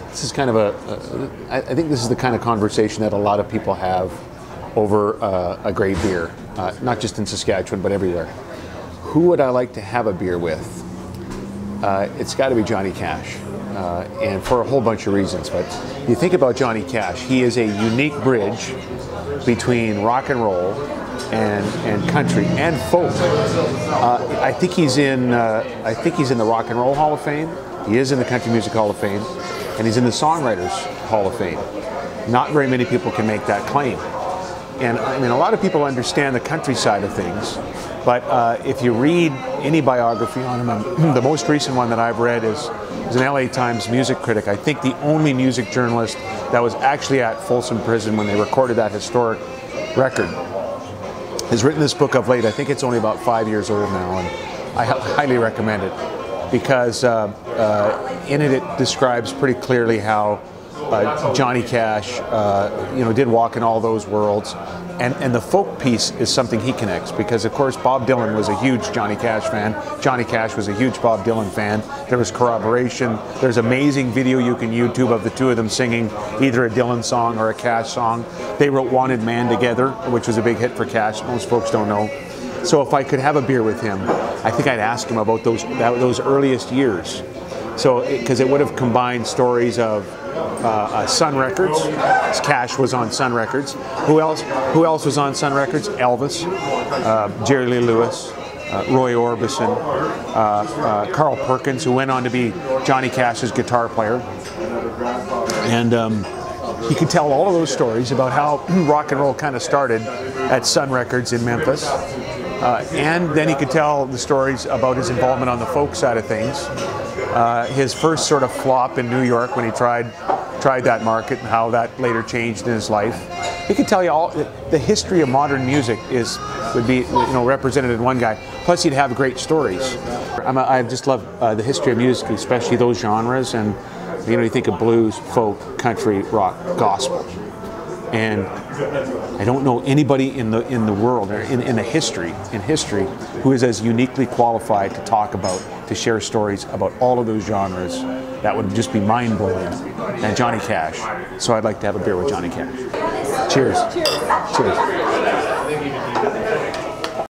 This is kind of I think this is the kind of conversation that a lot of people have over a great beer, not just in Saskatchewan, but everywhere. Who would I like to have a beer with? It's got to be Johnny Cash, and for a whole bunch of reasons. But you think about Johnny Cash, he is a unique bridge between rock and roll and country and folk. I think he's in the Rock and Roll Hall of Fame. He is in the Country Music Hall of Fame, and he's in the Songwriters Hall of Fame. Not very many people can make that claim. And I mean, a lot of people understand the country side of things, but if you read any biography on him, and the most recent one that I've read is an LA Times music critic. I think the only music journalist that was actually at Folsom Prison when they recorded that historic record, has written this book of late. I think it's only about 5 years old now, and I highly recommend it because in it describes pretty clearly how Johnny Cash, did walk in all those worlds, and the folk piece is something he connects because, of course, Bob Dylan was a huge Johnny Cash fan. Johnny Cash was a huge Bob Dylan fan. There was corroboration. There's amazing video you can YouTube of the two of them singing either a Dylan song or a Cash song. They wrote "Wanted Man" together, which was a big hit for Cash. Most folks don't know. So if I could have a beer with him, I think I'd ask him about those earliest years. So, because it would have combined stories of Sun Records. Cash was on Sun Records. Who else was on Sun Records? Elvis, Jerry Lee Lewis, Roy Orbison, Carl Perkins, who went on to be Johnny Cash's guitar player. And he could tell all of those stories about how rock and roll kind of started at Sun Records in Memphis. And then he could tell the stories about his involvement on the folk side of things. His first sort of flop in New York when he tried that market and how that later changed in his life. He could tell you all the history of modern music would be represented in one guy. Plus, he'd have great stories. I just love the history of music, especially those genres. And you think of blues, folk, country, rock, gospel. And I don't know anybody in the world or in history who is as uniquely qualified to talk about, to share stories about all of those genres that would just be mind-blowing than Johnny Cash. So I'd like to have a beer with Johnny Cash. Cheers. Cheers. Cheers.